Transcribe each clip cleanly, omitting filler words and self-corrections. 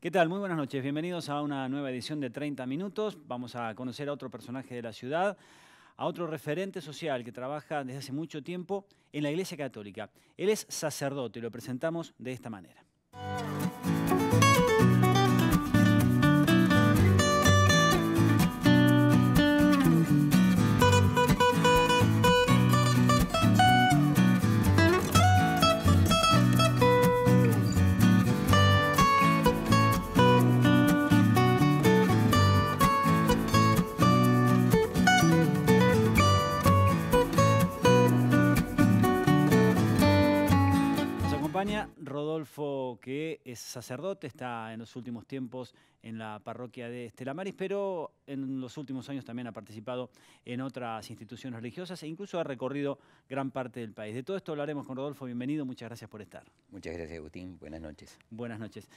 ¿Qué tal? Muy buenas noches. Bienvenidos a una nueva edición de 30 Minutos. Vamos a conocer a otro personaje de la ciudad, a otro referente social que trabaja desde hace mucho tiempo en la Iglesia Católica. Él es sacerdote y lo presentamos de esta manera. Nos acompaña Rodolfo, que es sacerdote, está en los últimos tiempos en la parroquia de Estela Maris, pero en los últimos años también ha participado en otras instituciones religiosas e incluso ha recorrido gran parte del país. De todo esto hablaremos con Rodolfo. Bienvenido, muchas gracias por estar. Muchas gracias, Agustín. Buenas noches. Buenas noches.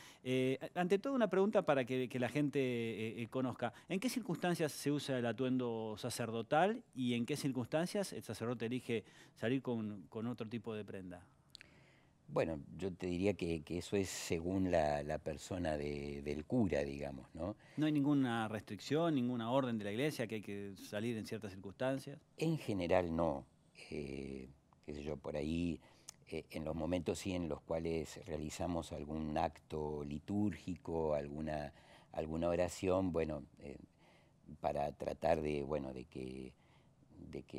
Ante todo, una pregunta para que la gente conozca. ¿En qué circunstancias se usa el atuendo sacerdotal y en qué circunstancias el sacerdote elige salir con otro tipo de prenda? Bueno, yo te diría que eso es según la persona del cura, digamos, ¿no? ¿No hay ninguna restricción, ninguna orden de la iglesia que hay que salir en ciertas circunstancias? En general no. Qué sé yo, por ahí, en los momentos sí en los cuales realizamos algún acto litúrgico, alguna oración, bueno, para tratar de, bueno, de que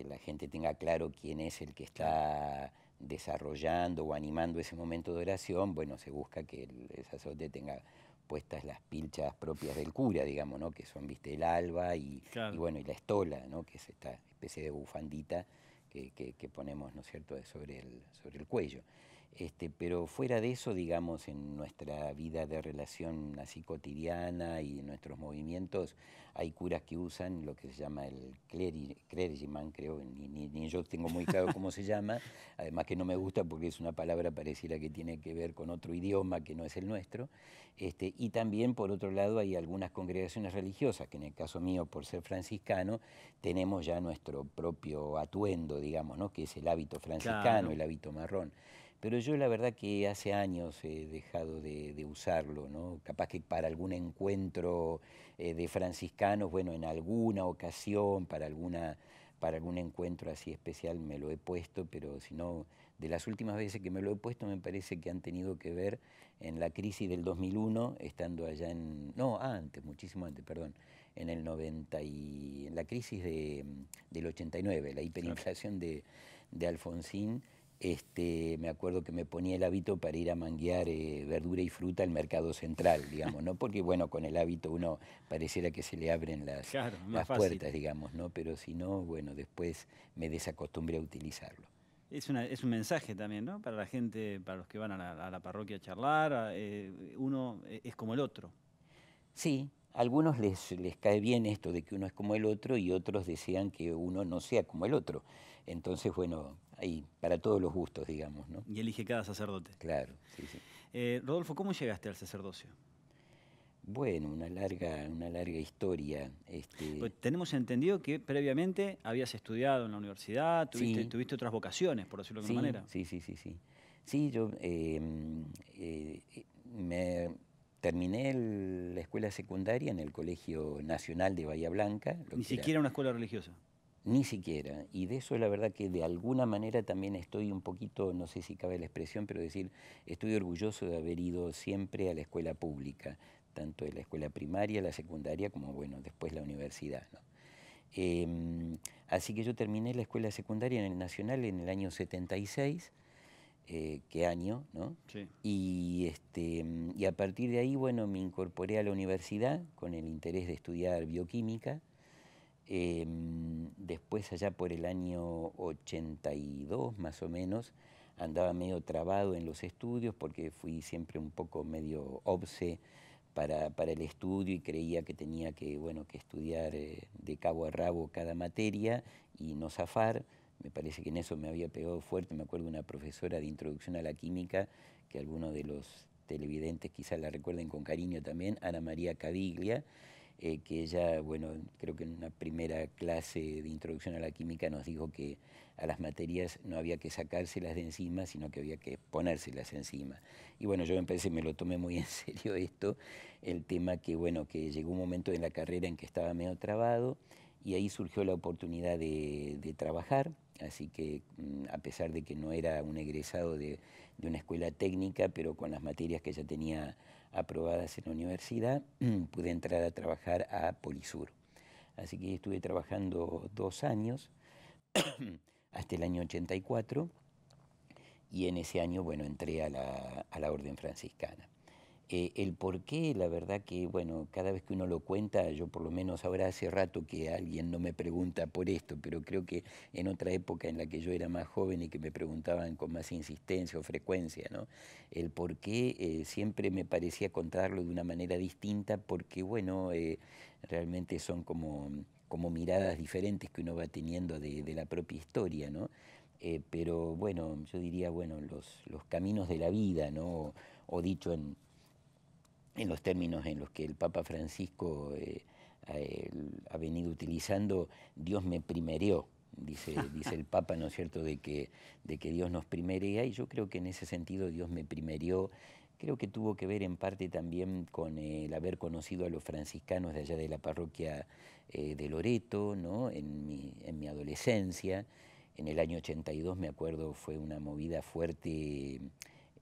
la gente tenga claro quién es el que está desarrollando o animando ese momento de oración, bueno, se busca que el sacerdote tenga puestas las pilchas propias del cura, digamos, ¿no? Que son, viste, el alba y Claro. bueno, y la estola, ¿no? Que es esta especie de bufandita que ponemos, ¿no es cierto?, sobre el cuello. Pero fuera de eso, digamos, en nuestra vida de relación así cotidiana y en nuestros movimientos, hay curas que usan lo que se llama el clergyman, creo, ni yo tengo muy claro cómo se llama, además que no me gusta porque es una palabra pareciera que tiene que ver con otro idioma que no es el nuestro. Y también, por otro lado, hay algunas congregaciones religiosas, que en el caso mío, por ser franciscano, tenemos ya nuestro propio atuendo, digamos, ¿no? Que es el hábito franciscano, Claro. el hábito marrón. Pero yo la verdad que hace años he dejado de usarlo, ¿no? Capaz que para algún encuentro de franciscanos, bueno, en alguna ocasión, para algún encuentro así especial me lo he puesto, pero si no, de las últimas veces que me lo he puesto me parece que han tenido que ver en la crisis del 2001, estando allá no, antes, muchísimo antes, perdón, en el 90 y en la crisis del 89, la Claro. hiperinflación de Alfonsín. Me acuerdo que me ponía el hábito para ir a manguear verdura y fruta al mercado central, digamos, ¿no? Porque, bueno, con el hábito uno pareciera que se le abren Claro, es más las fácil. puertas, digamos, ¿no? Pero si no, bueno, después me desacostumbré a utilizarlo. Es un mensaje también, ¿no? Para la gente, para los que van a la parroquia a charlar, uno es como el otro. Sí, a algunos les cae bien esto de que uno es como el otro y otros desean que uno no sea como el otro. Entonces, bueno, hay para todos los gustos, digamos, ¿no? Y elige cada sacerdote. Claro, sí, sí. Rodolfo, ¿cómo llegaste al sacerdocio? Bueno, una larga historia. Pues tenemos entendido que previamente habías estudiado en la universidad, Sí, tuviste otras vocaciones, por decirlo de alguna sí, manera. sí, sí, sí, sí. Sí, yo me terminé la escuela secundaria en el Colegio Nacional de Bahía Blanca, lo Ni que era. siquiera una escuela religiosa. Ni siquiera. Y de eso la verdad que de alguna manera también estoy un poquito, no sé si cabe la expresión, pero decir, estoy orgulloso de haber ido siempre a la escuela pública, tanto de la escuela primaria, la secundaria, como bueno, después la universidad, ¿no? Así que yo terminé la escuela secundaria en el Nacional en el año 76, qué año, ¿no? Sí. Y a partir de ahí, bueno, me incorporé a la universidad con el interés de estudiar bioquímica. Después, allá por el año 82 más o menos, andaba medio trabado en los estudios porque fui siempre un poco medio obse para el estudio y creía que tenía que, bueno, que estudiar de cabo a rabo cada materia y no zafar. Me parece que en eso me había pegado fuerte. Me acuerdo de una profesora de introducción a la química, que algunos de los televidentes quizás la recuerden con cariño también, Ana María Caviglia. que ella, bueno, creo que en una primera clase de introducción a la química nos dijo que a las materias no había que sacárselas de encima, sino que había que ponérselas encima. Y bueno, yo me lo tomé muy en serio esto, el tema que, bueno, que llegó un momento en la carrera en que estaba medio trabado, y ahí surgió la oportunidad de trabajar, así que a pesar de que no era un egresado de una escuela técnica, pero con las materias que ya tenía aprobadas en la universidad, pude entrar a trabajar a Polisur. Así que estuve trabajando 2 años, hasta el año 84, y en ese año, bueno, entré a la Orden Franciscana. El por qué, la verdad que, bueno, cada vez que uno lo cuenta, yo por lo menos ahora hace rato que alguien no me pregunta por esto, pero creo que en otra época en la que yo era más joven y que me preguntaban con más insistencia o frecuencia, ¿no? El por qué siempre me parecía contarlo de una manera distinta, porque, bueno, realmente son como miradas diferentes que uno va teniendo de la propia historia, ¿no? Pero bueno, yo diría, bueno, los caminos de la vida, ¿no? O dicho en los términos en los que el Papa Francisco ha venido utilizando, Dios me primereó, dice el Papa, ¿no es cierto?, de que Dios nos primerea, y yo creo que en ese sentido Dios me primereó. Creo que tuvo que ver en parte también con el haber conocido a los franciscanos de allá de la parroquia de Loreto, ¿no? En mi adolescencia. En el año 82, me acuerdo, fue una movida fuerte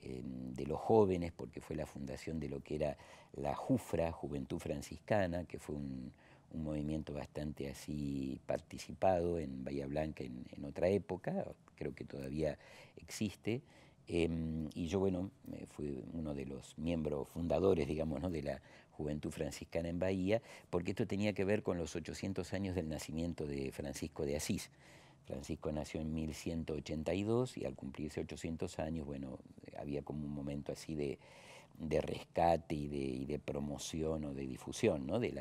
de los jóvenes, porque fue la fundación de lo que era la JUFRA, Juventud Franciscana, que fue un movimiento bastante así participado en Bahía Blanca en otra época, creo que todavía existe. Y yo, bueno, fui uno de los miembros fundadores, digamos, ¿no?, de la Juventud Franciscana en Bahía, porque esto tenía que ver con los 800 años del nacimiento de Francisco de Asís. Francisco nació en 1182 y al cumplirse 800 años, bueno, había como un momento así de rescate y de promoción o de difusión, ¿no?, de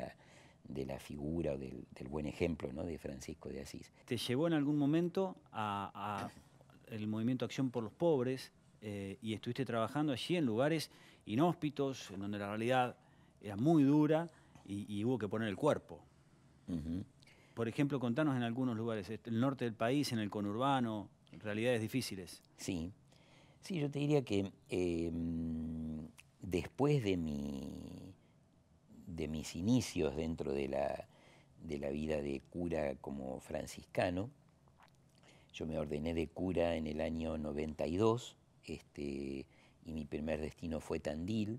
la figura o del buen ejemplo, ¿no?, de Francisco de Asís. ¿Te llevó en algún momento a el movimiento Acción por los Pobres y estuviste trabajando allí en lugares inhóspitos, en donde la realidad era muy dura y hubo que poner el cuerpo? Uh-huh. Por ejemplo, contanos en algunos lugares, el norte del país, en el conurbano, realidades difíciles. Sí, sí, yo te diría que después de mis inicios dentro de la vida de cura como franciscano, yo me ordené de cura en el año 92, y mi primer destino fue Tandil.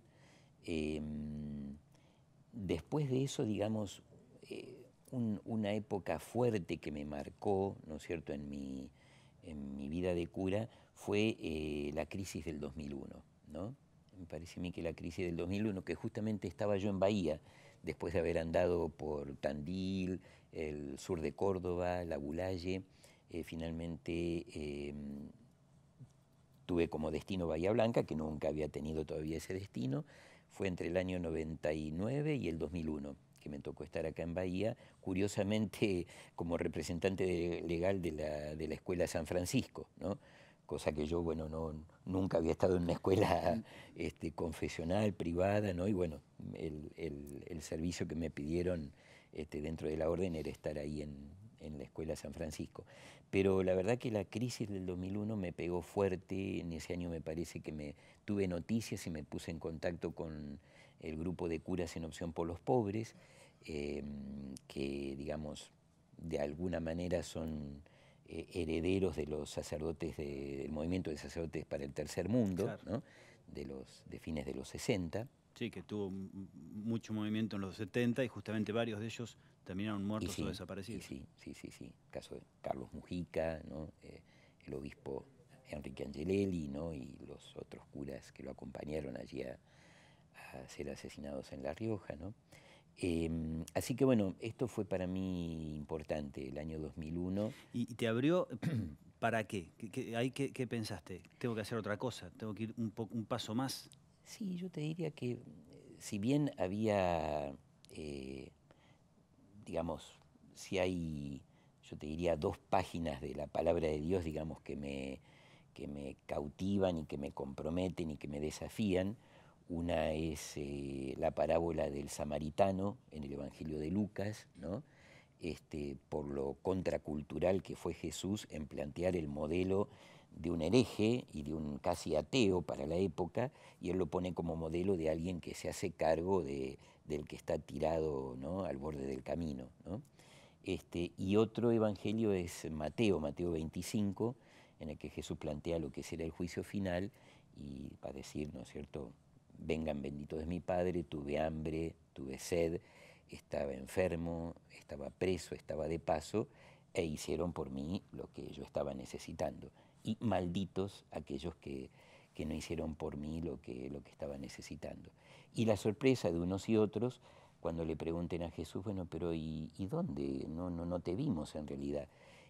Después de eso, digamos, una época fuerte que me marcó, ¿no es cierto?, en mi vida de cura, fue la crisis del 2001, ¿no? Me parece a mí que la crisis del 2001, que justamente estaba yo en Bahía, después de haber andado por Tandil, el sur de Córdoba, la Bulaye, finalmente tuve como destino Bahía Blanca, que nunca había tenido todavía ese destino. Fue entre el año 99 y el 2001 que me tocó estar acá en Bahía, curiosamente como representante legal de la Escuela San Francisco, ¿no? Cosa que yo, bueno, nunca había estado en una escuela confesional, privada, ¿no? Y bueno, el servicio que me pidieron dentro de la orden era estar ahí en la Escuela San Francisco. Pero la verdad que la crisis del 2001 me pegó fuerte. En ese año me parece que tuve noticias y me puse en contacto con el grupo de curas en Opción por los Pobres, que, digamos, de alguna manera son herederos de los sacerdotes del movimiento de sacerdotes para el tercer mundo, Claro. ¿no?, de fines de los 60. Sí, que tuvo mucho movimiento en los 70 y justamente varios de ellos terminaron muertos Sí, o desaparecidos. sí. Caso de Carlos Mujica, ¿no?, el obispo Enrique Angelelli, ¿no?, y los otros curas que lo acompañaron allí a ser asesinados en La Rioja, ¿no? Así que bueno, esto fue para mí importante, el año 2001. ¿Y te abrió para qué? ¿Qué pensaste? ¿Tengo que hacer otra cosa? ¿Tengo que ir un paso más? Sí, yo te diría que si bien había, digamos, si hay, yo te diría, 2 páginas de la palabra de Dios, digamos, que me cautivan y que me comprometen y que me desafían. Una es la parábola del samaritano en el Evangelio de Lucas, ¿no? Por lo contracultural que fue Jesús en plantear el modelo de un hereje y de un casi ateo para la época, y él lo pone como modelo de alguien que se hace cargo del que está tirado, ¿no?, al borde del camino, ¿no? Y otro evangelio es Mateo 25, en el que Jesús plantea lo que será el juicio final y va a decir, ¿no es cierto?, vengan benditos de mi Padre, tuve hambre, tuve sed, estaba enfermo, estaba preso, estaba de paso, e hicieron por mí lo que yo estaba necesitando. Y malditos aquellos que no hicieron por mí lo que estaba necesitando. Y la sorpresa de unos y otros, cuando le pregunten a Jesús, bueno, pero ¿y dónde? No te vimos en realidad.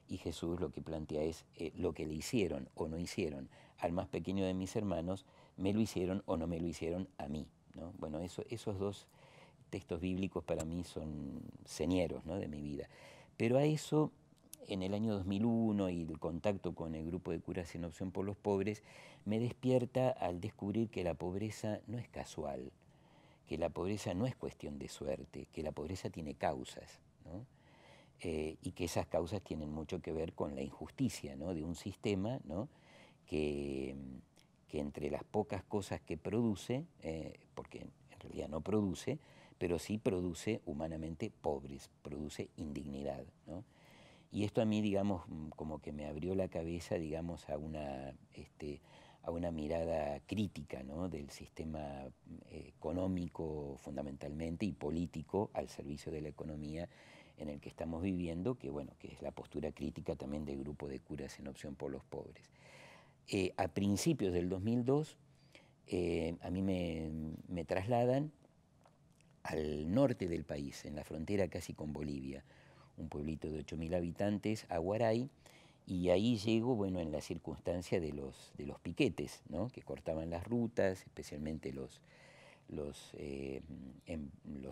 Y Jesús lo que plantea es lo que le hicieron o no hicieron al más pequeño de mis hermanos, me lo hicieron o no me lo hicieron a mí, ¿no? Bueno, esos dos textos bíblicos para mí son señeros, ¿no?, de mi vida. Pero a eso, en el año 2001 y el contacto con el grupo de curas en Opción por los Pobres, me despierta al descubrir que la pobreza no es casual, que la pobreza no es cuestión de suerte, que la pobreza tiene causas, ¿no? Y que esas causas tienen mucho que ver con la injusticia, ¿no?, de un sistema, ¿no?, que entre las pocas cosas que produce, porque en realidad no produce, pero sí produce humanamente pobres, produce indignidad, ¿no? Y esto a mí, digamos, como que me abrió la cabeza, digamos, a una mirada crítica, ¿no?, del sistema económico fundamentalmente y político al servicio de la economía en el que estamos viviendo, que bueno, que es la postura crítica también del grupo de curas en Opción por los Pobres. A principios del 2002, a mí me trasladan al norte del país, en la frontera casi con Bolivia, un pueblito de 8.000 habitantes, Aguaray, y ahí llego, bueno, en la circunstancia de los piquetes, ¿no?, que cortaban las rutas, especialmente los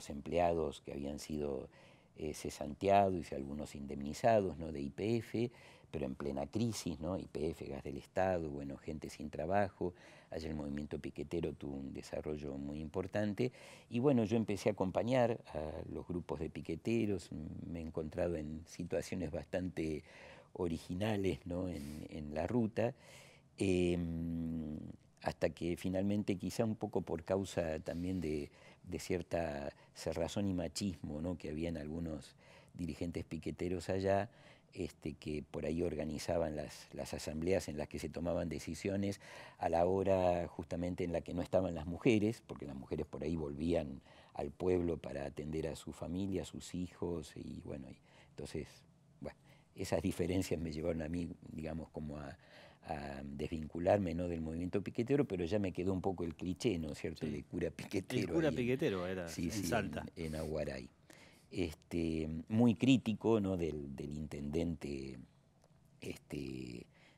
empleados que habían sido cesanteados y algunos indemnizados, ¿no?, de YPF, pero en plena crisis, ¿no?, YPF, gas del Estado, bueno, gente sin trabajo. Allá el movimiento piquetero tuvo un desarrollo muy importante y bueno, yo empecé a acompañar a los grupos de piqueteros, me he encontrado en situaciones bastante originales, ¿no?, en la ruta, hasta que finalmente, quizá un poco por causa también de cierta cerrazón y machismo, ¿no?, que había en algunos dirigentes piqueteros allá, que por ahí organizaban las asambleas en las que se tomaban decisiones a la hora justamente en la que no estaban las mujeres, porque las mujeres por ahí volvían al pueblo para atender a su familia, a sus hijos, y bueno, entonces, bueno, esas diferencias me llevaron a mí, digamos, como a desvincularme, ¿no?, del movimiento piquetero, pero ya me quedó un poco el cliché, ¿no es cierto?, Sí. de cura piquetero. El cura piquetero era sí, en Salta. En Aguaray. Muy crítico, ¿no?, del intendente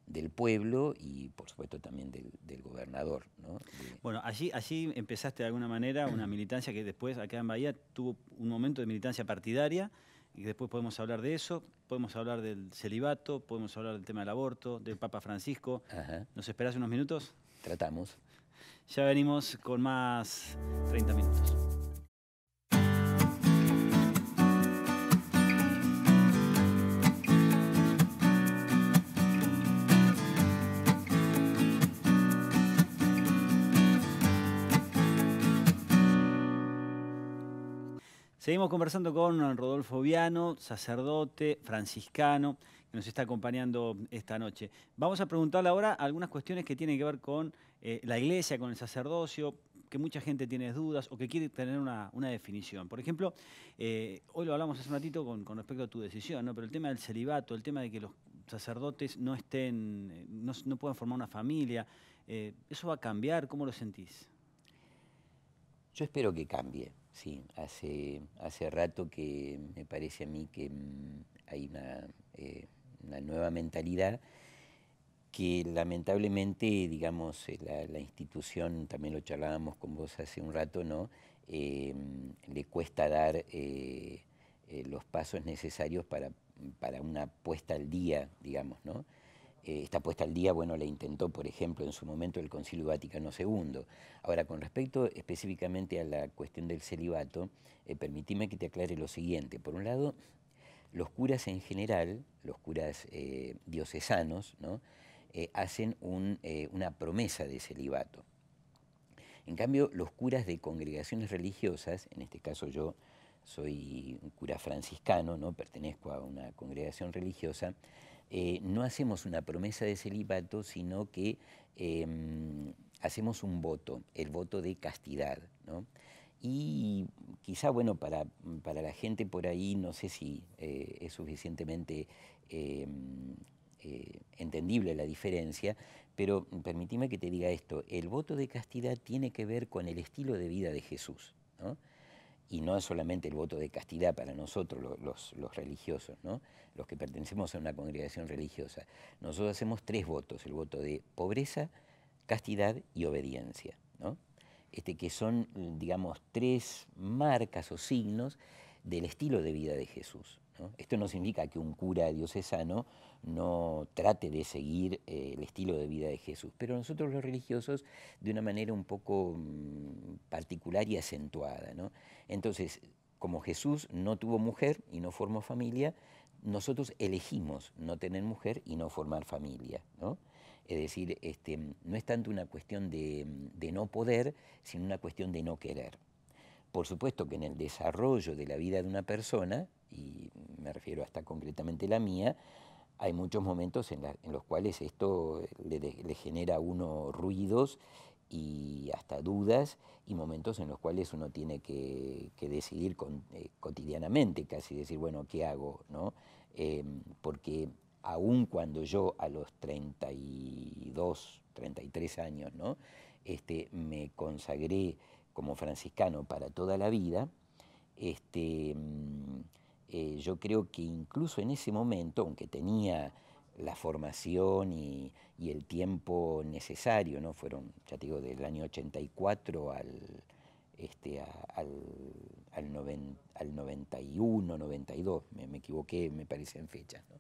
del pueblo y por supuesto también del gobernador, ¿no? Bueno, allí empezaste de alguna manera una militancia que después acá en Bahía tuvo un momento de militancia partidaria y después podemos hablar de eso, podemos hablar del celibato, podemos hablar del tema del aborto, del Papa Francisco. Ajá. ¿Nos esperás unos minutos? Tratamos. Ya venimos con más 30 minutos. Seguimos conversando con Rodolfo Viano, sacerdote franciscano, que nos está acompañando esta noche. Vamos a preguntarle ahora algunas cuestiones que tienen que ver con la iglesia, con el sacerdocio, que mucha gente tiene dudas o que quiere tener una definición. Por ejemplo, hoy lo hablamos hace un ratito con respecto a tu decisión, ¿no? Pero el tema del celibato, el tema de que los sacerdotes no puedan formar una familia, ¿eso va a cambiar? ¿Cómo lo sentís? Yo espero que cambie, sí. Hace rato que me parece a mí que hay una nueva mentalidad que lamentablemente, digamos, la institución, también lo charlábamos con vos hace un rato, ¿no? Le cuesta dar los pasos necesarios para una puesta al día, digamos, ¿no? está puesta al día, bueno, la intentó, por ejemplo, en su momento el Concilio Vaticano II. Ahora, con respecto específicamente a la cuestión del celibato, permitime que te aclare lo siguiente. Por un lado, los curas en general, los curas diocesanos, ¿no? Hacen una promesa de celibato. En cambio, los curas de congregaciones religiosas, en este caso yo soy un cura franciscano, ¿no? Pertenezco a una congregación religiosa, no hacemos una promesa de celibato, sino que hacemos un voto, el voto de castidad, ¿no? Y quizá, bueno, para la gente por ahí, no sé si es suficientemente entendible la diferencia, pero permitime que te diga esto, el voto de castidad tiene que ver con el estilo de vida de Jesús, ¿no? Y no es solamente el voto de castidad para nosotros, los religiosos, ¿no? Los que pertenecemos a una congregación religiosa. Nosotros hacemos 3 votos, el voto de pobreza, castidad y obediencia, ¿no? Que son, digamos, 3 marcas o signos del estilo de vida de Jesús, ¿no? Esto no significa que un cura diocesano no trate de seguir el estilo de vida de Jesús, pero nosotros los religiosos de una manera un poco particular y acentuada, ¿no? Entonces, como Jesús no tuvo mujer y no formó familia, nosotros elegimos no tener mujer y no formar familia, ¿no? Es decir, no es tanto una cuestión de no poder, sino una cuestión de no querer. Por supuesto que en el desarrollo de la vida de una persona, y me refiero hasta concretamente la mía, hay muchos momentos en los cuales esto le genera a uno ruidos y hasta dudas, y momentos en los cuales uno tiene que decidir cotidianamente, casi decir, bueno, ¿qué hago? ¿No? Porque aun cuando yo a los 32, 33 años, ¿no? Me consagré como franciscano para toda la vida, yo creo que incluso en ese momento, aunque tenía la formación y el tiempo necesario, ¿no? Fueron, ya te digo, del año 84 al 91, 92, me equivoqué, me parece en fechas, ¿no?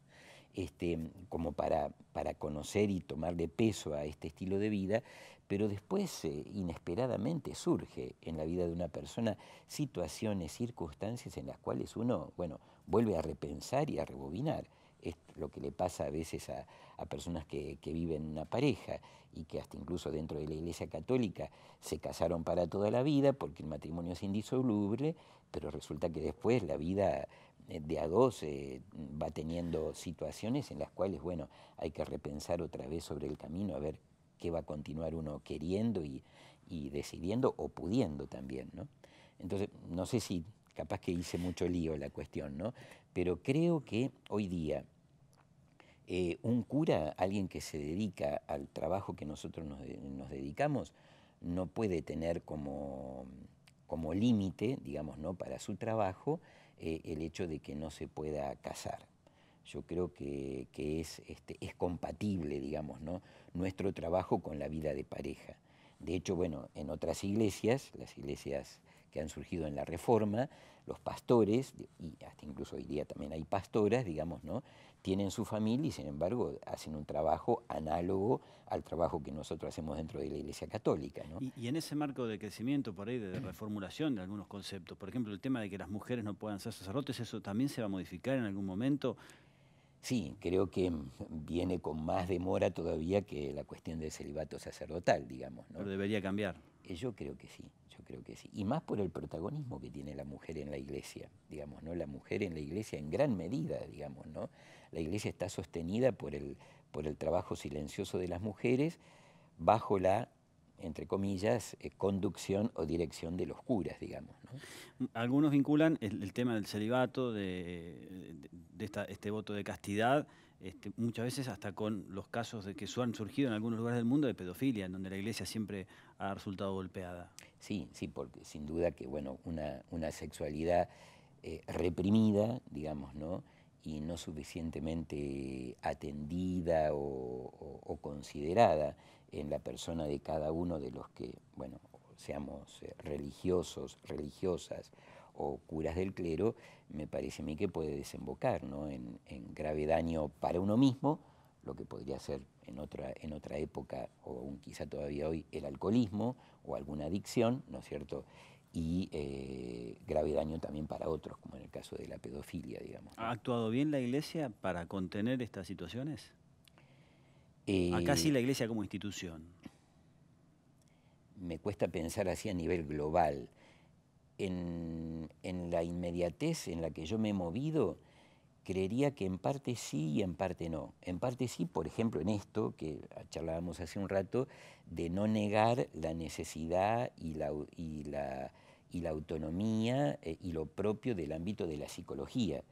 Como para conocer y tomarle peso a este estilo de vida, pero después inesperadamente surge en la vida de una persona situaciones, circunstancias en las cuales uno, bueno, vuelve a repensar y a rebobinar. Es lo que le pasa a veces a personas que viven una pareja y que hasta incluso dentro de la Iglesia Católica se casaron para toda la vida porque el matrimonio es indisoluble, pero resulta que después la vida de a dos va teniendo situaciones en las cuales, bueno, hay que repensar otra vez sobre el camino, a ver qué va a continuar uno queriendo y decidiendo o pudiendo también, ¿no? Entonces, no sé si capaz que hice mucho lío la cuestión, ¿no? Pero creo que hoy día un cura, alguien que se dedica al trabajo que nosotros nos dedicamos, no puede tener como límite, digamos, ¿no? Para su trabajo el hecho de que no se pueda casar. Yo creo que es compatible, digamos, ¿no? Nuestro trabajo con la vida de pareja. De hecho, bueno, en otras iglesias, las iglesias que han surgido en la Reforma, los pastores, y hasta incluso hoy día también hay pastoras, digamos, ¿no? Tienen su familia y sin embargo hacen un trabajo análogo al trabajo que nosotros hacemos dentro de la Iglesia Católica, ¿no? Y en ese marco de crecimiento, por ahí, de reformulación de algunos conceptos, por ejemplo, el tema de que las mujeres no puedan ser sacerdotes, ¿eso también se va a modificar en algún momento? Sí, creo que viene con más demora todavía que la cuestión del celibato sacerdotal, digamos, ¿no? Pero debería cambiar. Yo creo que sí, yo creo que sí. Y más por el protagonismo que tiene la mujer en la iglesia, digamos, ¿no? La mujer en la iglesia en gran medida, digamos, ¿no? La iglesia está sostenida por el trabajo silencioso de las mujeres bajo la, entre comillas, conducción o dirección de los curas, digamos, ¿no? Algunos vinculan el tema del celibato, este voto de castidad, muchas veces hasta con los casos de que han surgido en algunos lugares del mundo de pedofilia, en donde la iglesia siempre ha resultado golpeada. Sí, sí, porque sin duda que, bueno, una sexualidad reprimida, digamos, ¿no? Y no suficientemente atendida o considerada en la persona de cada uno de los que, bueno, seamos religiosos, religiosas o curas del clero, me parece a mí que puede desembocar, ¿no? en grave daño para uno mismo, lo que podría ser en otra época, o aún quizá todavía hoy, el alcoholismo o alguna adicción, ¿no es cierto? Y grave daño también para otros, como en el caso de la pedofilia, digamos, ¿no? ¿Ha actuado bien la Iglesia para contener estas situaciones? Acá sí Eh, la Iglesia como institución. Me cuesta pensar así a nivel global. En la inmediatez en la que yo me he movido, creería que en parte sí y en parte no. En parte sí, por ejemplo, en esto que charlábamos hace un rato, de no negar la necesidad y la autonomía y lo propio del ámbito de la psicología,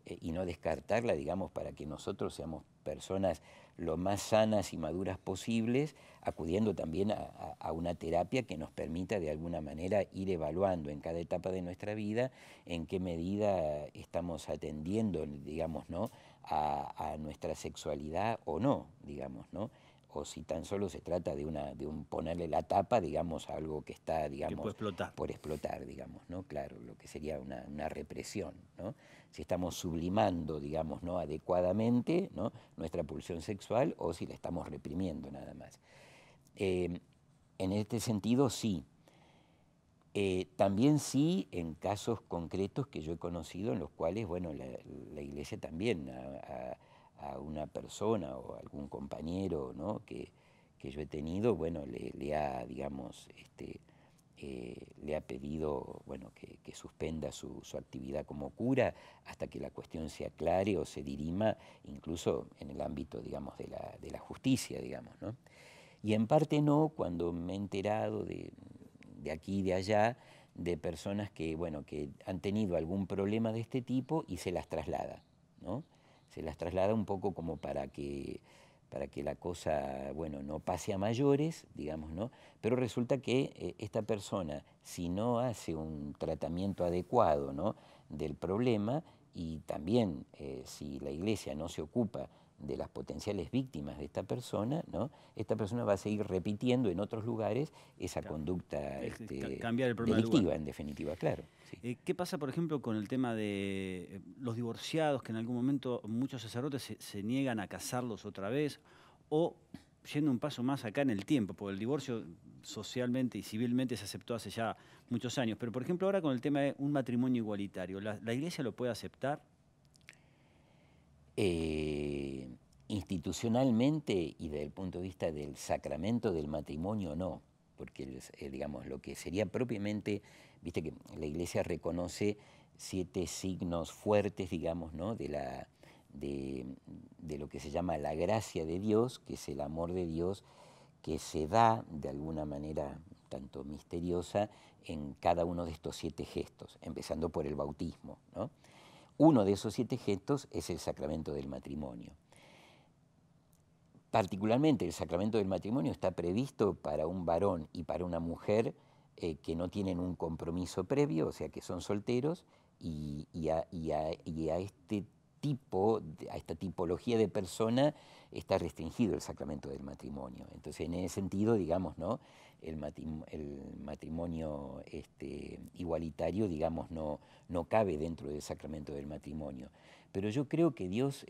y no descartarla, digamos, para que nosotros seamos personas lo más sanas y maduras posibles, acudiendo también a una terapia que nos permita de alguna manera ir evaluando en cada etapa de nuestra vida en qué medida estamos atendiendo, digamos, ¿no?, a nuestra sexualidad o no, digamos, ¿no? O si tan solo se trata de un ponerle la tapa, digamos, a algo que está, Que puede digamos, explotar. por explotar, digamos, ¿no? Claro, lo que sería una represión, ¿no? Si estamos sublimando, digamos, ¿no?, adecuadamente, ¿no?, nuestra pulsión sexual, o si la estamos reprimiendo nada más. En este sentido, sí. También sí en casos concretos que yo he conocido en los cuales, bueno, la Iglesia también a una persona o a algún compañero, ¿no?, que yo he tenido, bueno, le ha, digamos, le ha pedido, bueno, que suspenda su actividad como cura hasta que la cuestión se aclare o se dirima, incluso en el ámbito, digamos, de la justicia, digamos, ¿no? Y en parte no, cuando me he enterado de aquí y de allá, de personas que, bueno, que han tenido algún problema de este tipo y se las traslada, ¿no? Se las traslada un poco como para que la cosa, bueno, no pase a mayores, digamos, ¿no? Pero resulta que esta persona, si no hace un tratamiento adecuado, ¿no?, del problema, y también si la Iglesia no se ocupa de las potenciales víctimas de esta persona, ¿no?, esta persona va a seguir repitiendo en otros lugares esa conducta Cambiar el problema de lugar. delictiva, en definitiva, claro. Sí. ¿Qué pasa, por ejemplo, con el tema de los divorciados, que en algún momento muchos sacerdotes se niegan a casarlos otra vez? O, yendo un paso más acá en el tiempo, porque el divorcio socialmente y civilmente se aceptó hace ya muchos años, pero por ejemplo ahora con el tema de un matrimonio igualitario, ¿la Iglesia lo puede aceptar? Institucionalmente y desde el punto de vista del sacramento del matrimonio, no, porque digamos, lo que sería propiamente, viste que la Iglesia reconoce 7 signos fuertes, digamos, ¿no?, de lo que se llama la gracia de Dios, que es el amor de Dios, que se da de alguna manera tanto misteriosa en cada uno de estos 7 gestos, empezando por el bautismo, ¿no? Uno de esos 7 gestos es el sacramento del matrimonio. Particularmente el sacramento del matrimonio está previsto para un varón y para una mujer que no tienen un compromiso previo, o sea que son solteros, y a este tipo, a esta tipología de persona está restringido el sacramento del matrimonio. Entonces, en ese sentido, digamos, ¿no?, el matrimonio igualitario, digamos, no cabe dentro del sacramento del matrimonio. Pero yo creo que Dios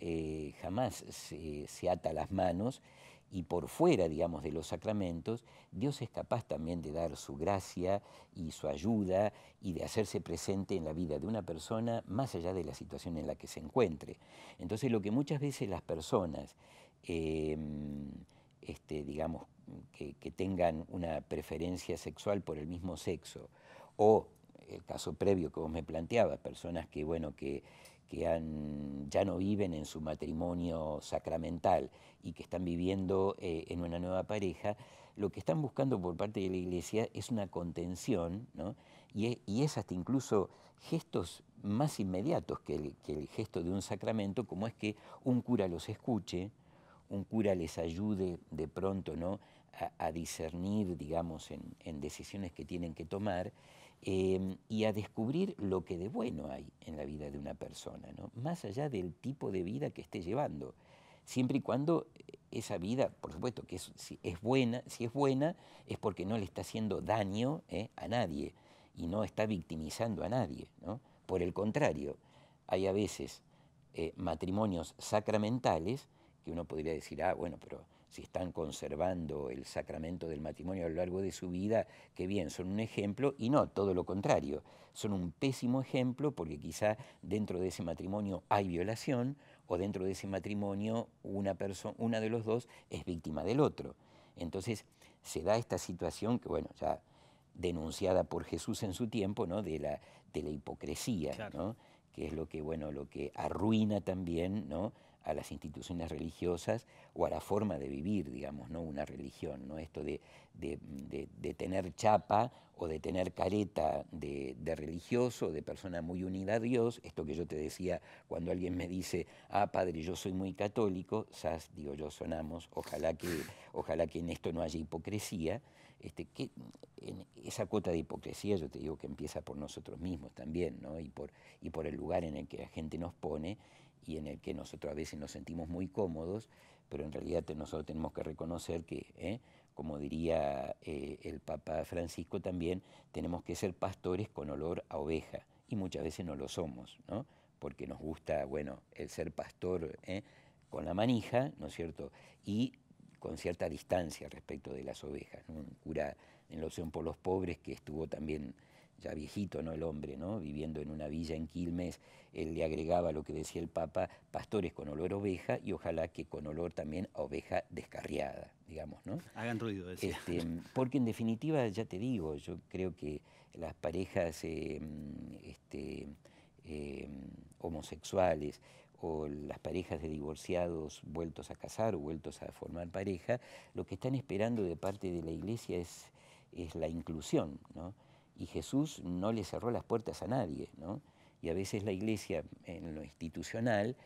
jamás se ata las manos, y por fuera, digamos, de los sacramentos, Dios es capaz también de dar su gracia y su ayuda y de hacerse presente en la vida de una persona más allá de la situación en la que se encuentre. Entonces, lo que muchas veces las personas, digamos, que tengan una preferencia sexual por el mismo sexo, o el caso previo que vos me planteabas, personas que, bueno, que ya no viven en su matrimonio sacramental y que están viviendo en una nueva pareja, lo que están buscando por parte de la Iglesia es una contención, ¿no?, y es hasta incluso gestos más inmediatos que el gesto de un sacramento, como es que un cura los escuche, un cura les ayude de pronto, ¿no?, a discernir, digamos, en decisiones que tienen que tomar, y a descubrir lo que de bueno hay en la vida de una persona, ¿no?, más allá del tipo de vida que esté llevando, siempre y cuando esa vida, por supuesto que si es buena, es porque no le está haciendo daño a nadie y no está victimizando a nadie, ¿no? Por el contrario, hay a veces matrimonios sacramentales que uno podría decir, ah, bueno, pero si están conservando el sacramento del matrimonio a lo largo de su vida, qué bien, son un ejemplo, y no, todo lo contrario, son un pésimo ejemplo porque quizá dentro de ese matrimonio hay violación, o dentro de ese matrimonio una de los dos es víctima del otro. Entonces se da esta situación que, bueno, ya denunciada por Jesús en su tiempo, ¿no? de la hipocresía, Claro. ¿no? Que es lo que, bueno, lo que arruina también, ¿no? a las instituciones religiosas o a la forma de vivir, digamos, ¿no? una religión, ¿no? Esto de tener chapa o de tener careta de religioso, de persona muy unida a Dios, esto que yo te decía cuando alguien me dice, ah, padre, yo soy muy católico, digo yo, sonamos, ojalá que en esto no haya hipocresía, que en esa cuota de hipocresía yo te digo que empieza por nosotros mismos también, ¿no? y por el lugar en el que la gente nos pone y en el que nosotros a veces nos sentimos muy cómodos, pero en realidad nosotros tenemos que reconocer que, como diría el Papa Francisco también, tenemos que ser pastores con olor a oveja, y muchas veces no lo somos, ¿no? Porque nos gusta, bueno, el ser pastor con la manija, ¿no es cierto?, y con cierta distancia respecto de las ovejas, ¿no? Un cura en la opción por los pobres que estuvo también ya viejito, ¿no? El hombre, ¿no? Viviendo en una villa en Quilmes, él le agregaba lo que decía el Papa, pastores con olor a oveja y ojalá que con olor también a oveja descarriada, digamos, ¿no? Hagan ruido, decía. Porque en definitiva, ya te digo, yo creo que las parejas homosexuales o las parejas de divorciados vueltos a casar o vueltos a formar pareja, lo que están esperando de parte de la Iglesia es la inclusión, ¿no? Y Jesús no le cerró las puertas a nadie, ¿no? Y a veces la Iglesia, en lo institucional,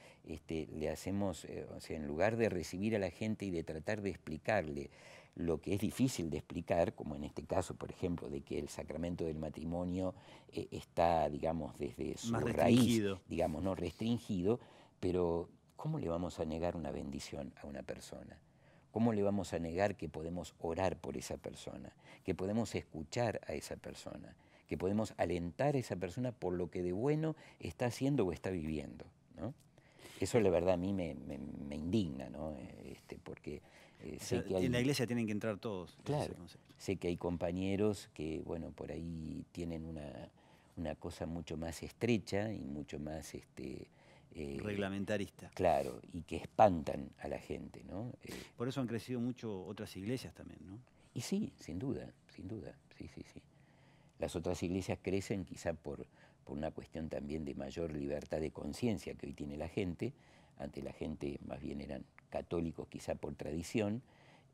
le hacemos, o sea, en lugar de recibir a la gente y de tratar de explicarle lo que es difícil de explicar, como en este caso, por ejemplo, de que el sacramento del matrimonio está, digamos, desde su Más raíz, restringido. digamos, no restringido, pero ¿cómo le vamos a negar una bendición a una persona? ¿Cómo le vamos a negar que podemos orar por esa persona, que podemos escuchar a esa persona, que podemos alentar a esa persona por lo que de bueno está haciendo o está viviendo, ¿no? Eso la verdad a mí me indigna, ¿no? Porque O sé sea, que en la hay, iglesia tienen que entrar todos, ese es el claro, concepto. sé que hay compañeros que, bueno, por ahí tienen una cosa mucho más estrecha y mucho más, Reglamentarista. claro, y que espantan a la gente, ¿no? Por eso han crecido mucho otras iglesias también, ¿no? Y sí, sin duda, sí, sí, sí. Las otras iglesias crecen quizá por una cuestión también de mayor libertad de conciencia que hoy tiene la gente. Antes la gente más bien eran católicos quizá por tradición,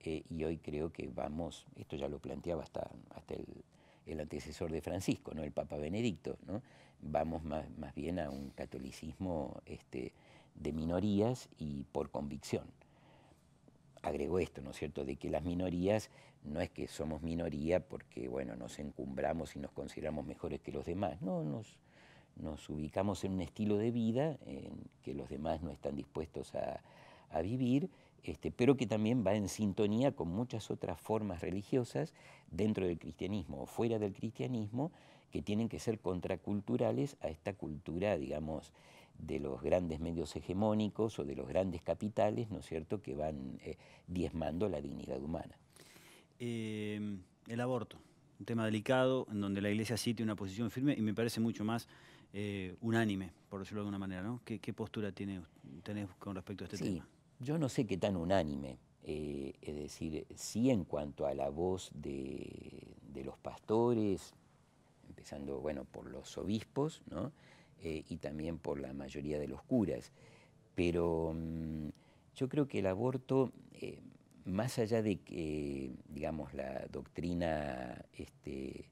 y hoy creo que vamos, esto ya lo planteaba hasta el antecesor de Francisco, ¿no? El Papa Benedicto, ¿no? Vamos más bien a un catolicismo de minorías y por convicción. Agregó esto, ¿no es cierto?, de que las minorías no es que somos minoría porque, bueno, nos encumbramos y nos consideramos mejores que los demás, no, nos ubicamos en un estilo de vida en que los demás no están dispuestos a vivir, pero que también va en sintonía con muchas otras formas religiosas dentro del cristianismo o fuera del cristianismo que tienen que ser contraculturales a esta cultura, digamos, de los grandes medios hegemónicos o de los grandes capitales, ¿no es cierto?, que van diezmando la dignidad humana. El aborto, un tema delicado en donde la iglesia sí tiene una posición firme y me parece mucho más unánime, por decirlo de alguna manera, ¿no? ¿Qué postura tenés con respecto a este Sí, tema? yo no sé qué tan unánime, es decir, sí en cuanto a la voz de los pastores, empezando, bueno, por los obispos, ¿no? Y también por la mayoría de los curas. Pero yo creo que el aborto, más allá de que, digamos, la doctrina de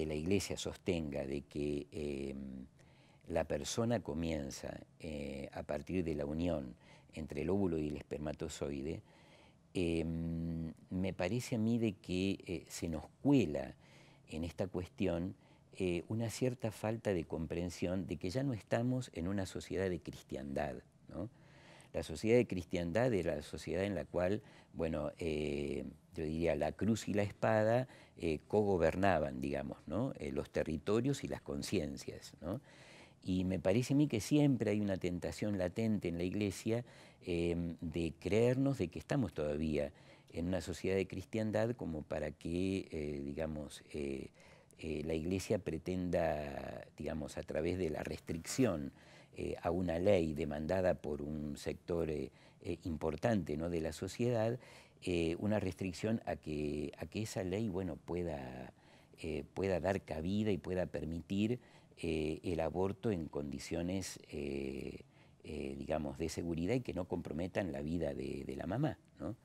la Iglesia sostenga de que la persona comienza a partir de la unión entre el óvulo y el espermatozoide, me parece a mí de que se nos cuela en esta cuestión una cierta falta de comprensión de que ya no estamos en una sociedad de cristiandad, ¿no? La sociedad de cristiandad era la sociedad en la cual, bueno, yo diría la cruz y la espada cogobernaban, digamos, ¿no? Los territorios y las conciencias, ¿no? Y me parece a mí que siempre hay una tentación latente en la Iglesia de creernos de que estamos todavía en una sociedad de cristiandad como para que, digamos, la Iglesia pretenda, digamos, a través de la restricción a una ley demandada por un sector importante, ¿no?, de la sociedad, una restricción a que esa ley, bueno, pueda dar cabida y pueda permitir el aborto en condiciones, digamos, de seguridad y que no comprometan la vida de la mamá, ¿no?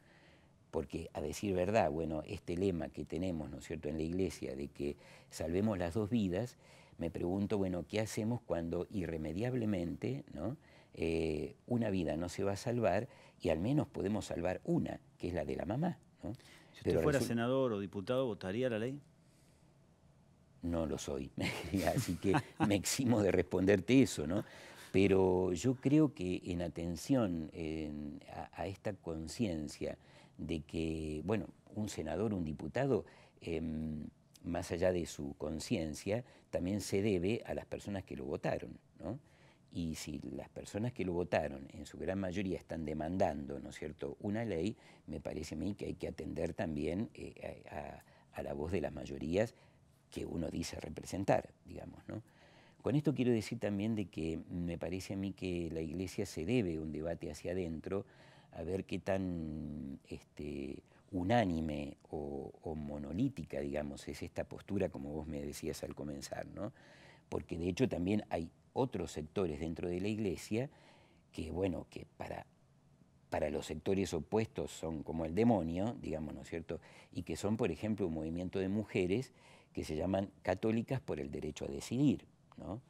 Porque, a decir verdad, bueno, este lema que tenemos, ¿no es cierto?, en la Iglesia de que salvemos las dos vidas, me pregunto, bueno, ¿qué hacemos cuando irremediablemente, ¿no?, una vida no se va a salvar y al menos podemos salvar una, que es la de la mamá, ¿no? Si usted fuera senador o diputado, ¿votaría la ley? No lo soy, así que me eximo de responderte eso, ¿no? Pero yo creo que en atención a esta conciencia de que, bueno, un senador, un diputado, más allá de su conciencia, también se debe a las personas que lo votaron, ¿no? Y si las personas que lo votaron en su gran mayoría están demandando, ¿no es cierto?, una ley, me parece a mí que hay que atender también a la voz de las mayorías que uno dice representar, digamos, ¿no? Con esto quiero decir también de que me parece a mí que la Iglesia se debe un debate hacia adentro a ver qué tan unánime o monolítica, digamos, es esta postura, como vos me decías al comenzar, ¿no? Porque de hecho también hay otros sectores dentro de la Iglesia que, bueno, que para los sectores opuestos son como el demonio, digamos, ¿no es cierto? Y que son, por ejemplo, un movimiento de mujeres que se llaman católicas por el derecho a decidir, ¿no?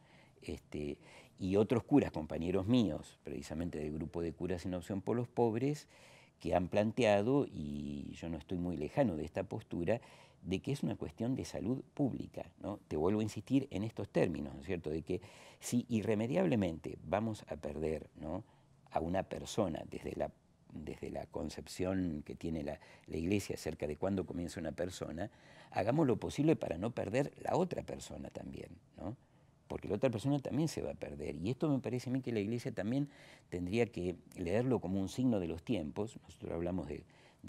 Y otros curas, compañeros míos, precisamente del grupo de curas en opción por los pobres, que han planteado, y yo no estoy muy lejano de esta postura, de que es una cuestión de salud pública, ¿no? Te vuelvo a insistir en estos términos, ¿no es cierto?, de que si irremediablemente vamos a perder, ¿no?, a una persona desde la concepción que tiene la Iglesia acerca de cuándo comienza una persona, hagamos lo posible para no perder la otra persona también, ¿no? Porque la otra persona también se va a perder. Y esto me parece a mí que la Iglesia también tendría que leerlo como un signo de los tiempos. Nosotros hablamos de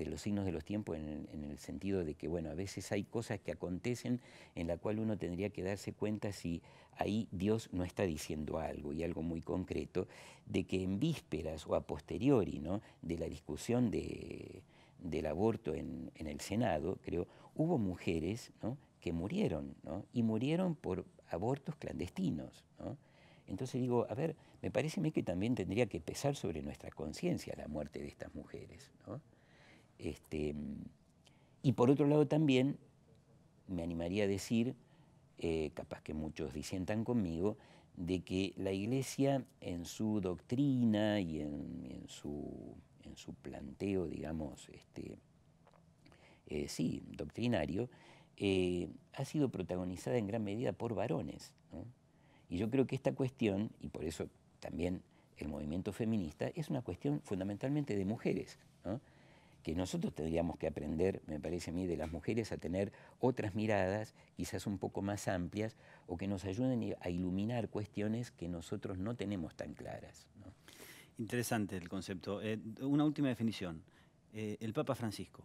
los signos de los tiempos en el sentido de que, bueno, a veces hay cosas que acontecen en la cual uno tendría que darse cuenta si ahí Dios no está diciendo algo, y algo muy concreto, de que en vísperas o a posteriori, ¿no?, de la discusión del aborto en el Senado, creo, hubo mujeres, ¿no?, que murieron, ¿no?, y murieron por abortos clandestinos, ¿no? Entonces digo, a ver, me parece a mí que también tendría que pesar sobre nuestra conciencia la muerte de estas mujeres, ¿no? Y por otro lado también me animaría a decir, capaz que muchos disientan conmigo, de que la Iglesia en su doctrina y en su planteo, digamos, sí, doctrinario, ha sido protagonizada en gran medida por varones, ¿no? Y yo creo que esta cuestión, y por eso también el movimiento feminista, es una cuestión fundamentalmente de mujeres, ¿no?, que nosotros tendríamos que aprender, me parece a mí, de las mujeres a tener otras miradas, quizás un poco más amplias, o que nos ayuden a iluminar cuestiones que nosotros no tenemos tan claras, ¿no? Interesante el concepto. Una última definición. El Papa Francisco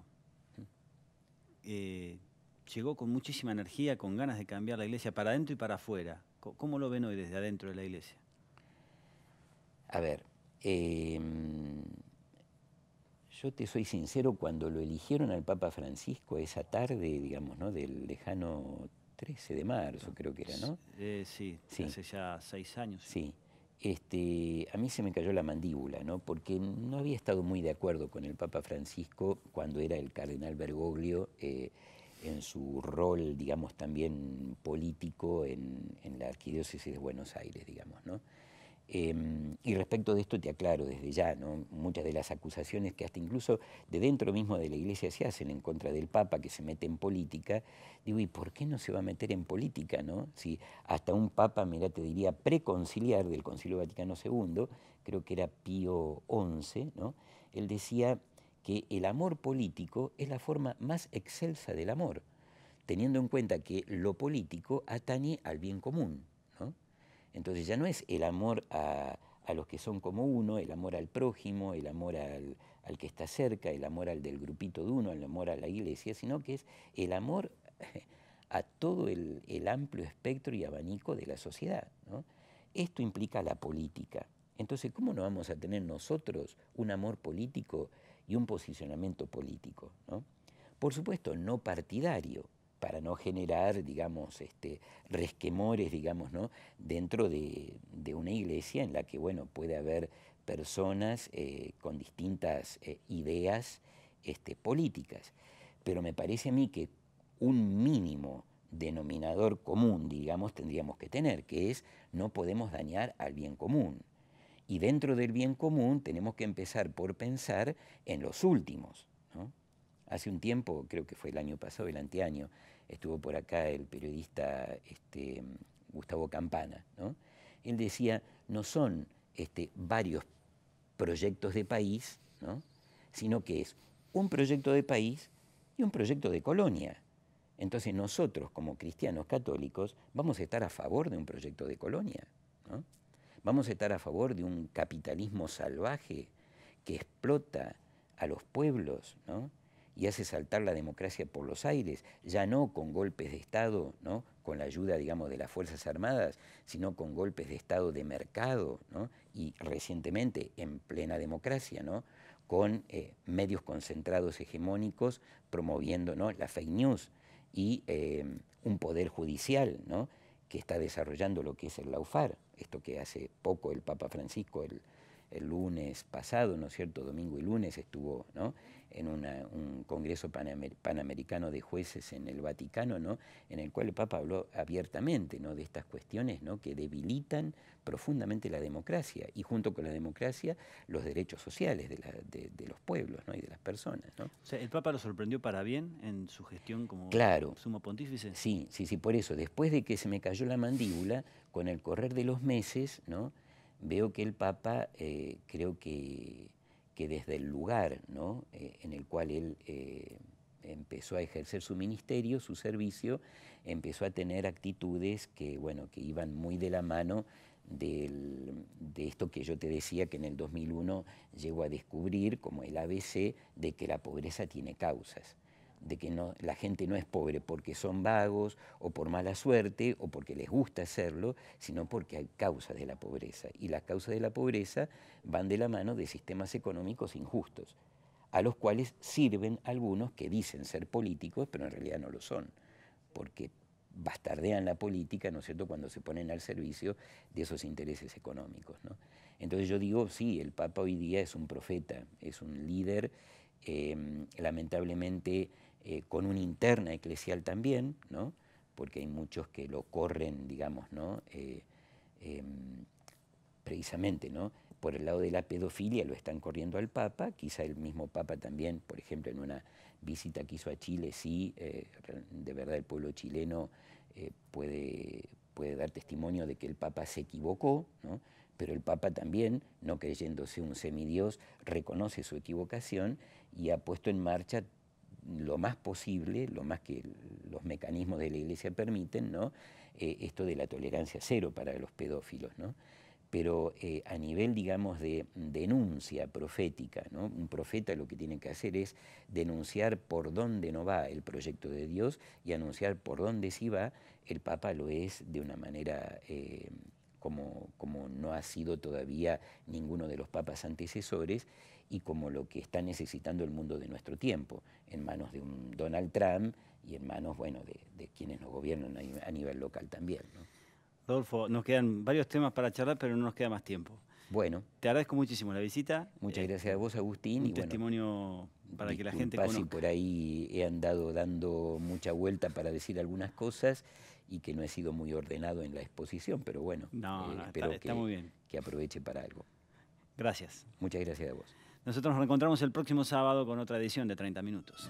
llegó con muchísima energía, con ganas de cambiar la Iglesia para adentro y para afuera. ¿Cómo lo ven hoy desde adentro de la Iglesia? A ver, yo te soy sincero, cuando lo eligieron al Papa Francisco esa tarde, digamos, ¿no?, del lejano 13 de marzo, creo que era, ¿no? Sí, hace ya 6 años. Sí. A mí se me cayó la mandíbula, ¿no?, porque no había estado muy de acuerdo con el Papa Francisco cuando era el cardenal Bergoglio, en su rol, digamos, también político en la Arquidiócesis de Buenos Aires, digamos, ¿no? Y respecto de esto te aclaro desde ya, ¿no?, muchas de las acusaciones que hasta incluso de dentro mismo de la Iglesia se hacen en contra del Papa, que se mete en política, digo, ¿y por qué no se va a meter en política, no? Si hasta un Papa, mira, te diría, preconciliar del Concilio Vaticano II, creo que era Pío XI, ¿no?, él decía que el amor político es la forma más excelsa del amor, teniendo en cuenta que lo político atañe al bien común, ¿no? Entonces ya no es el amor a los que son como uno, el amor al prójimo, el amor al que está cerca, el amor al del grupito de uno, el amor a la iglesia, sino que es el amor a todo el amplio espectro y abanico de la sociedad, ¿no? Esto implica la política. Entonces, ¿cómo no vamos a tener nosotros un amor político y un posicionamiento político, ¿no? Por supuesto, no partidario, para no generar, digamos, resquemores, digamos, ¿no? Dentro de una iglesia en la que, bueno, puede haber personas con distintas ideas políticas. Pero me parece a mí que un mínimo denominador común, digamos, tendríamos que tener, que es no podemos dañar al bien común. Y dentro del bien común tenemos que empezar por pensar en los últimos, ¿no? Hace un tiempo, creo que fue el año pasado, el anteaño, estuvo por acá el periodista Gustavo Campana, ¿no? Él decía, no son varios proyectos de país, ¿no? Sino que es un proyecto de país y un proyecto de colonia. Entonces nosotros, como cristianos católicos, vamos a estar a favor de un proyecto de colonia, ¿no? Vamos a estar a favor de un capitalismo salvaje que explota a los pueblos, ¿no? Y hace saltar la democracia por los aires, ya no con golpes de Estado, ¿no? Con la ayuda, digamos, de las Fuerzas Armadas, sino con golpes de Estado de mercado, ¿no? Y recientemente, en plena democracia, ¿no? Con medios concentrados hegemónicos promoviendo, ¿no? La fake news y un poder judicial, ¿no? Que está desarrollando lo que es el lawfare, esto que hace poco el Papa Francisco, el lunes pasado, ¿no es cierto?, domingo y lunes, estuvo, ¿no?, en un congreso panamericano de jueces en el Vaticano, ¿no?, en el cual el Papa habló abiertamente, ¿no?, de estas cuestiones, ¿no?, que debilitan profundamente la democracia y junto con la democracia los derechos sociales de los pueblos, ¿no?, y de las personas, ¿no? O sea, ¿el Papa lo sorprendió para bien en su gestión como Claro, sumo pontífice? Sí, por eso, después de que se me cayó la mandíbula, con el correr de los meses, ¿no?, veo que el Papa, creo que desde el lugar, ¿no?, en el cual él empezó a ejercer su ministerio, su servicio, empezó a tener actitudes que, bueno, que iban muy de la mano de esto que yo te decía que en el 2001 llegó a descubrir como el ABC de que la pobreza tiene causas, de que no, la gente no es pobre porque son vagos o por mala suerte o porque les gusta hacerlo, sino porque hay causas de la pobreza. Y las causas de la pobreza van de la mano de sistemas económicos injustos, a los cuales sirven algunos que dicen ser políticos, pero en realidad no lo son, porque bastardean la política, ¿no es cierto?, cuando se ponen al servicio de esos intereses económicos, ¿no? Entonces yo digo, sí, el Papa hoy día es un profeta, es un líder, lamentablemente con una interna eclesial también, ¿no?, porque hay muchos que lo corren, digamos, ¿no?, precisamente, ¿no?, por el lado de la pedofilia lo están corriendo al Papa, quizá el mismo Papa también, por ejemplo, en una visita que hizo a Chile, sí, de verdad el pueblo chileno puede dar testimonio de que el Papa se equivocó, ¿no?, pero el Papa también, no creyéndose un semidios, reconoce su equivocación y ha puesto en marcha lo más posible, lo más que los mecanismos de la Iglesia permiten, ¿no?, esto de la tolerancia cero para los pedófilos, ¿no? Pero a nivel, digamos, de denuncia profética, ¿no?, un profeta lo que tiene que hacer es denunciar por dónde no va el proyecto de Dios y anunciar por dónde sí va. El Papa lo es de una manera como no ha sido todavía ninguno de los papas antecesores y como lo que está necesitando el mundo de nuestro tiempo, en manos de un Donald Trump y en manos, bueno, de quienes nos gobiernan a nivel local también, ¿no? Rodolfo, nos quedan varios temas para charlar, pero no nos queda más tiempo. Bueno. Te agradezco muchísimo la visita. Muchas gracias a vos, Agustín. Un testimonio para que la gente conozca. conozca. Si por ahí he andado dando mucha vuelta para decir algunas cosas y que no he sido muy ordenado en la exposición, pero bueno, espero está muy bien. Que aproveche para algo. Gracias. Muchas gracias a vos. Nosotros nos reencontramos el próximo sábado con otra edición de 30 Minutos.